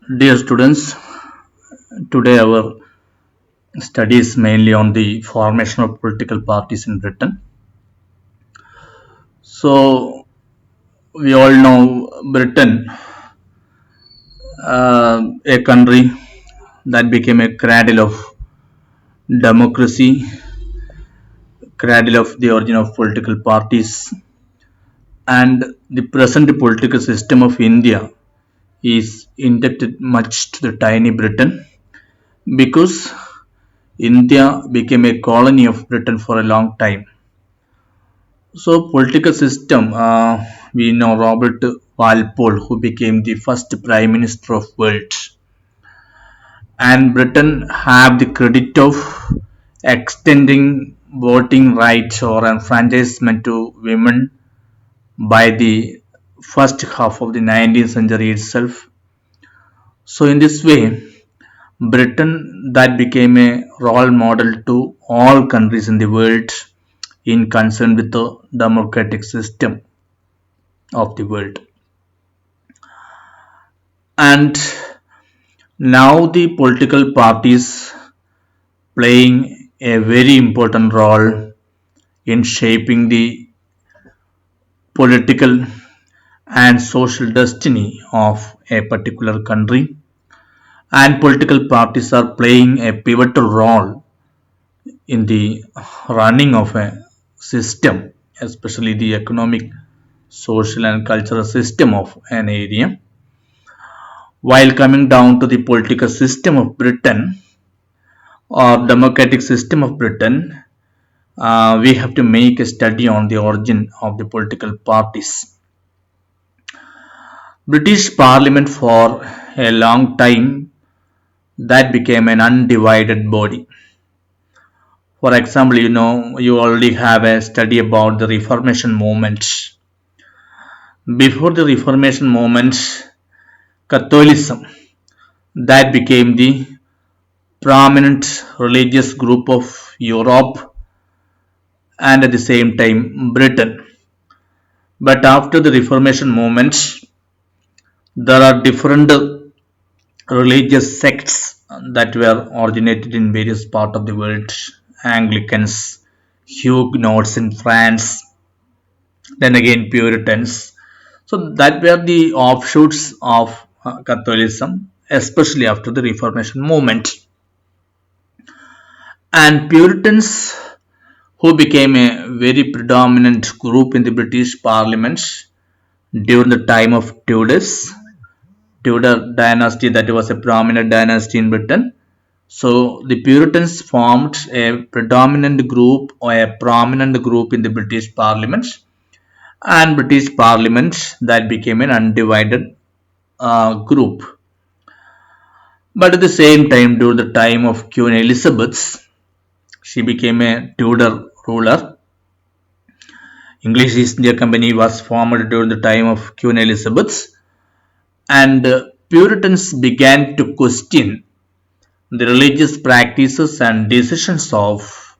Dear students, today our study is mainly on the formation of political parties in Britain. So, we all know Britain, a country that became a cradle of democracy, cradle of the origin of political parties, and the present political system of India is indebted much to the tiny Britain because India became a colony of Britain for a long time. So, political system, we know Robert Walpole, who became the first Prime Minister of world, and Britain have the credit of extending voting rights or enfranchisement to women by the first half of the 19th century itself. So, in this way, Britain that became a role model to all countries in the world in concern with the democratic system of the world. And now the political parties playing a very important role in shaping the political and social destiny of a particular country, and political parties are playing a pivotal role in the running of a system, especially the economic, social and cultural system of an area. While coming down to the political system of Britain or democratic system of Britain, we have to make a study on the origin of the political parties. British Parliament for a long time that became an undivided body. For example, you already have a study about the Reformation movement. Before the Reformation movement, Catholicism that became the prominent religious group of Europe and at the same time Britain. But after the Reformation movement, there are different religious sects that were originated in various parts of the world. Anglicans, Huguenots in France, then again Puritans. So that were the offshoots of Catholicism, especially after the Reformation movement. And Puritans, who became a very predominant group in the British Parliament during the time of Tudor dynasty, that was a prominent dynasty in Britain. So the Puritans formed a predominant group or a prominent group in the British Parliament, and British Parliament that became an undivided group. But at the same time, during the time of Queen Elizabeth, she became a Tudor ruler. English East India Company was formed during the time of Queen Elizabeth, and Puritans began to question the religious practices and decisions of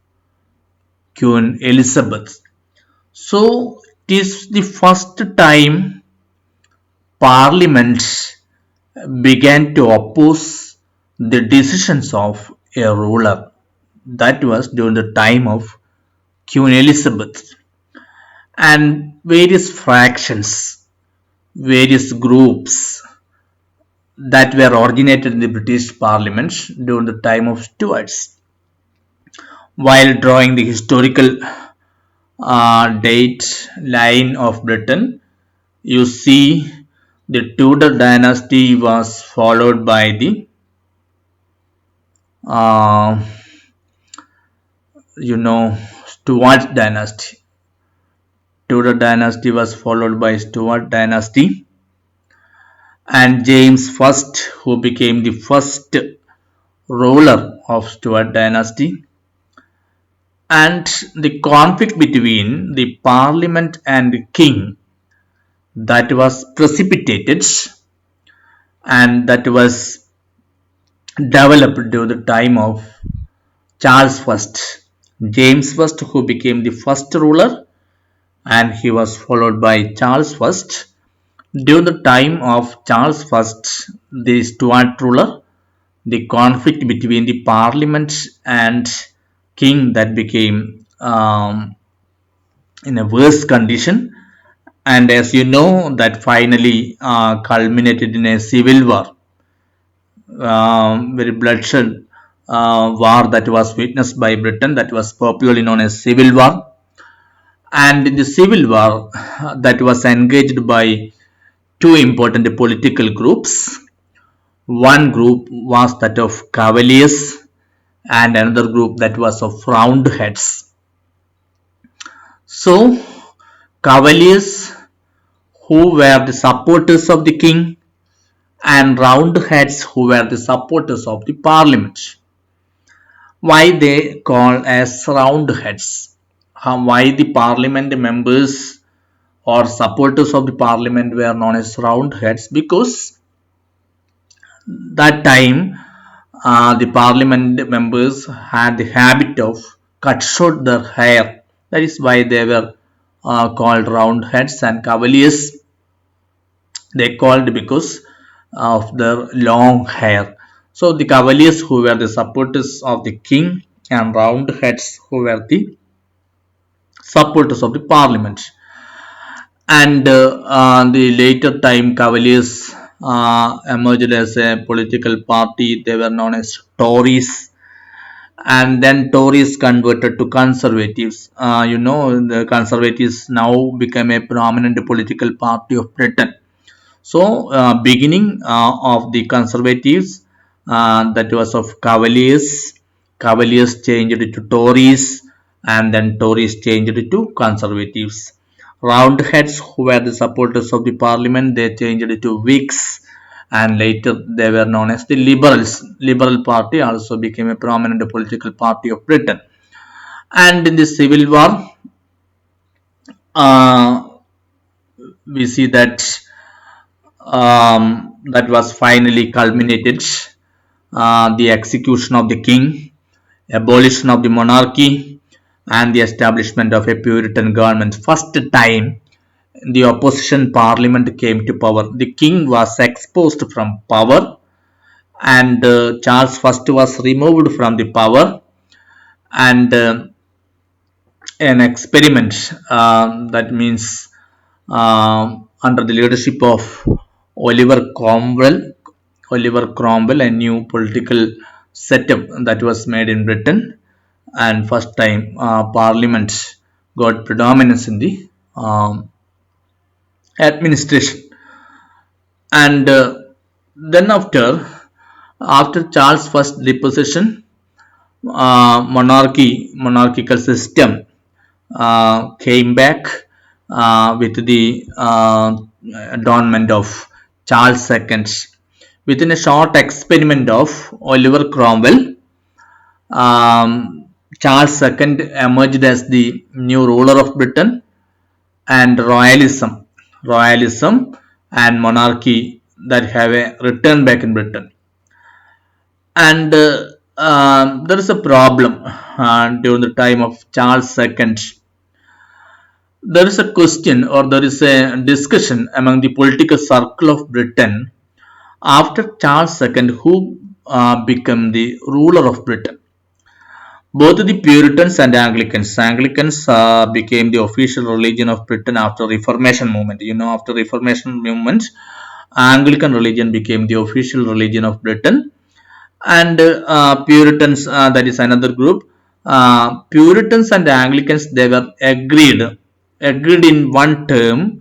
Queen Elizabeth. So it is the first time Parliament began to oppose the decisions of a ruler. That was during the time of Queen Elizabeth. And various fractions, various groups that were originated in the British Parliament during the time of Stuarts. While drawing the historical date line of Britain, you see the Tudor dynasty was followed by the uh, Stuart dynasty. Tudor dynasty was followed by Stuart dynasty, and James I, who became the first ruler of Stuart dynasty, and the conflict between the parliament and the king that was precipitated and that was developed during the time of Charles I. James I, who became the first ruler, and he was followed by Charles I. During the time of Charles I, the Stuart ruler, the conflict between the parliament and king that became in a worse condition, and as you know that finally culminated in a civil war, very bloodshed war that was witnessed by Britain, that was popularly known as civil war. And in the civil war that was engaged by two important political groups. One group was that of cavaliers and another group that was of roundheads. So, cavaliers who were the supporters of the king and roundheads who were the supporters of the parliament. Why they call as roundheads? Why the parliament members or supporters of the parliament were known as roundheads? Because that time the parliament members had the habit of cut short their hair. That is why they were called roundheads, and cavaliers they called because of their long hair. So the cavaliers who were the supporters of the king and roundheads who were the supporters of the parliament. And the later time cavaliers emerged as a political party. They were known as Tories, and then Tories converted to conservatives. The conservatives now became a prominent political party of Britain. So, beginning of the conservatives, that was of cavaliers. Cavaliers changed to Tories, and then Tories changed to conservatives. Roundheads, who were the supporters of the parliament, they changed to Whigs, and later they were known as the Liberals. Liberal Party also became a prominent political party of Britain. And in the Civil War, uh, we see that that was finally culminated. The execution of the king, abolition of the monarchy, and the establishment of a Puritan government. First time the opposition parliament came to power. The king was exposed from power, and Charles I was removed from the power, and an experiment that means under the leadership of Oliver Cromwell. Oliver Cromwell, a new political setup that was made in Britain, and first time Parliament got predominance in the administration. And then after Charles I's deposition, monarchical system came back with the adornment of Charles II. Within a short experiment of Oliver Cromwell, Charles II emerged as the new ruler of Britain, and royalism and monarchy that have a return back in Britain. And there is a problem during the time of Charles II. There is a question or there is a discussion among the political circle of Britain after Charles II who became the ruler of Britain. Both the Puritans and Anglicans. Anglicans became the official religion of Britain after Reformation movement. After Reformation movement, Anglican religion became the official religion of Britain, and Puritans, that is another group. Puritans and Anglicans, they were agreed in one term.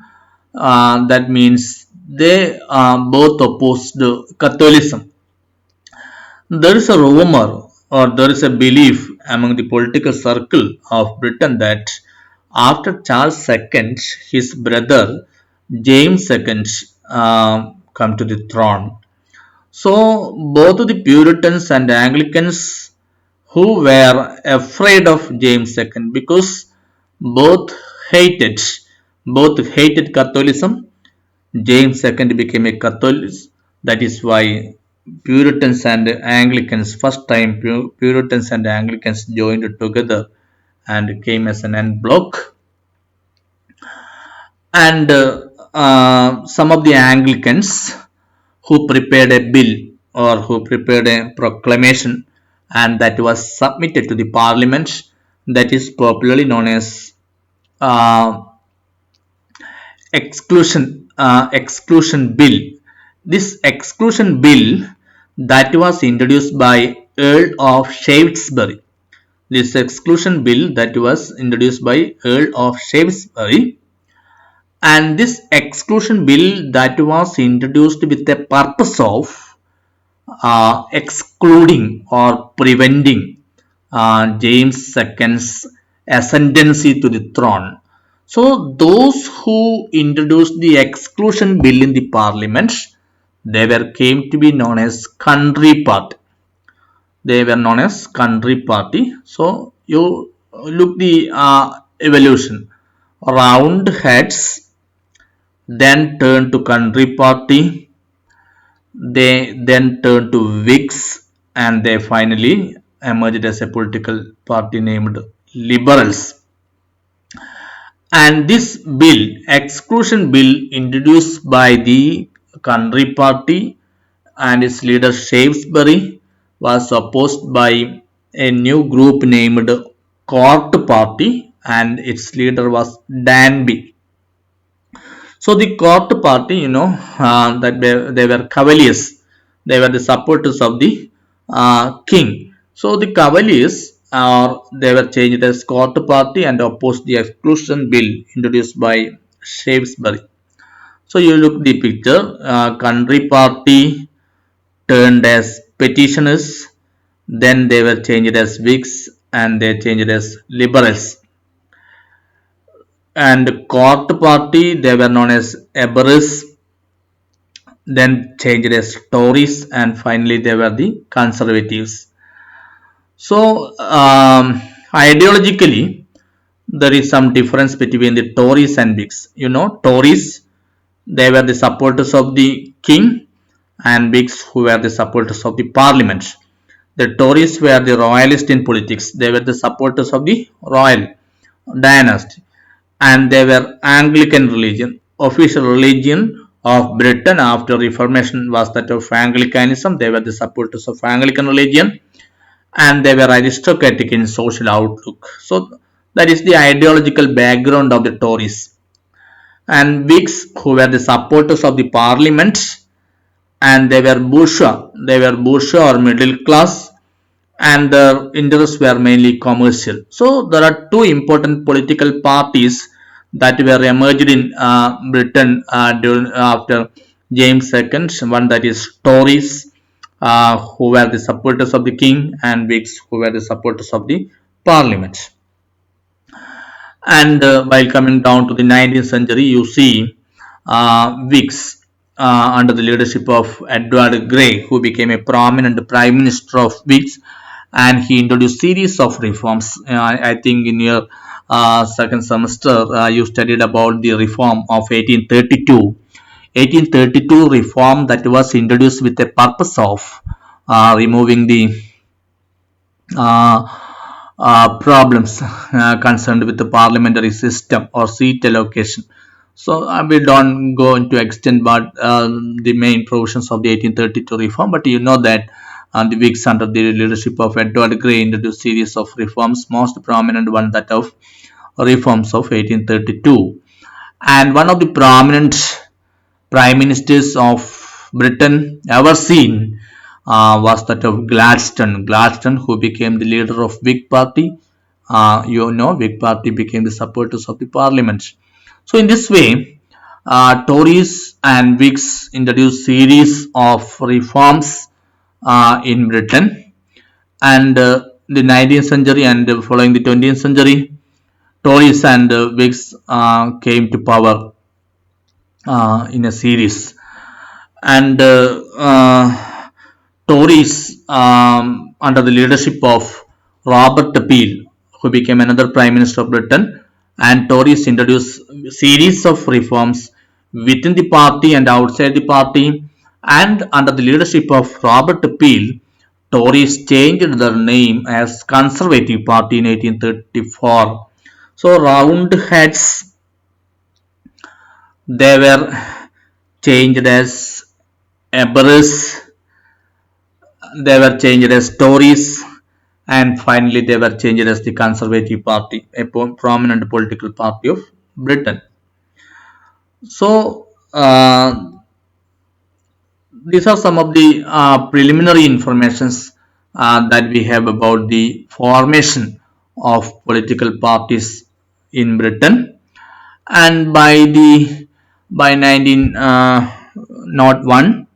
That means they both opposed Catholicism. There is a rumor or there is a belief among the political circle of Britain that after Charles II, his brother James II come to the throne. So both the Puritans and Anglicans who were afraid of James II because both hated hated Catholicism. James II became a Catholic. That is why Puritans and Anglicans, first time Puritans and Anglicans joined together and came as an en bloc. And some of the Anglicans who prepared a bill or who prepared a proclamation, and that was submitted to the parliament, that is popularly known as uh, exclusion bill. This exclusion bill that was introduced by Earl of Shaftesbury. This exclusion bill that was introduced by Earl of Shaftesbury, and this exclusion bill that was introduced with the purpose of excluding or preventing James II's ascendancy to the throne. So those who introduced the exclusion bill in the parliament, they were came to be known as country party. They were known as country party. So you look the evolution. Roundheads then turned to country party. They then turned to Whigs, and they finally emerged as a political party named Liberals. And this bill, exclusion bill, introduced by the country party and its leader Shaftesbury, was opposed by a new group named Court Party, and its leader was Danby. So the Court Party, that they were Cavaliers. They were the supporters of the king. So the Cavaliers, they were changed as Court Party and opposed the exclusion bill introduced by Shaftesbury. So you look the picture. Country Party turned as petitioners. Then they were changed as Whigs, and they changed as Liberals. And Court Party, they were known as Aberists, then changed as Tories, and finally they were the Conservatives. So ideologically, there is some difference between the Tories and Whigs. Tories, they were the supporters of the king, and Whigs who were the supporters of the parliament. The Tories were the royalists in politics. They were the supporters of the royal dynasty, and they were Anglican religion. Official religion of Britain after Reformation was that of Anglicanism. They were the supporters of Anglican religion, and they were aristocratic in social outlook. So that is the ideological background of the Tories. And Whigs, who were the supporters of the parliament, and they were bourgeois. They were bourgeois or middle class, and their interests were mainly commercial. So there are two important political parties that were emerged in Britain after James II. One that is Tories, who were the supporters of the king, and Whigs, who were the supporters of the parliament. And while coming down to the 19th century, you see Whigs under the leadership of Edward Grey, who became a prominent prime minister of Whigs, and he introduced series of reforms. I think in your second semester you studied about the reform of 1832. 1832 reform that was introduced with the purpose of removing the problems concerned with the parliamentary system or seat allocation. So we don't go into extent but the main provisions of the 1832 reform, but you know that the Whigs under the leadership of Edward Grey introduced series of reforms, most prominent one that of reforms of 1832. And one of the prominent prime ministers of Britain ever seen was that of Gladstone. Gladstone, who became the leader of Whig Party. Whig Party became the supporters of the Parliament. So in this way, Tories and Whigs introduced series of reforms in Britain, and the 19th century and following the 20th century, Tories and Whigs came to power in a series, and Tories under the leadership of Robert Peel, who became another Prime Minister of Britain, and Tories introduced series of reforms within the party and outside the party, and under the leadership of Robert Peel, Tories changed their name as Conservative Party in 1834. So They were changed as Eberis, they were changed as Tories, and finally they were changed as the Conservative Party, a prominent political party of Britain. So, these are some of the preliminary informations that we have about the formation of political parties in Britain. And by 1901,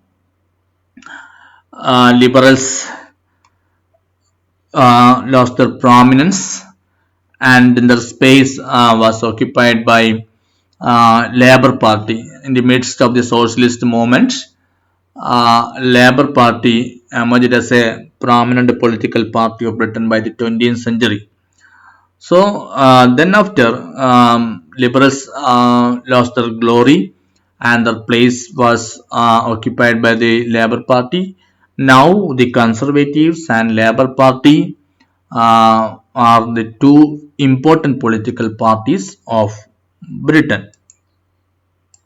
liberals lost their prominence, and then their space was occupied by Labour Party in the midst of the socialist movement. Labour Party emerged as a prominent political party of Britain by the 20th century. So then after liberals lost their glory and their place was occupied by the Labour Party. Now the Conservatives and Labour Party are the two important political parties of Britain.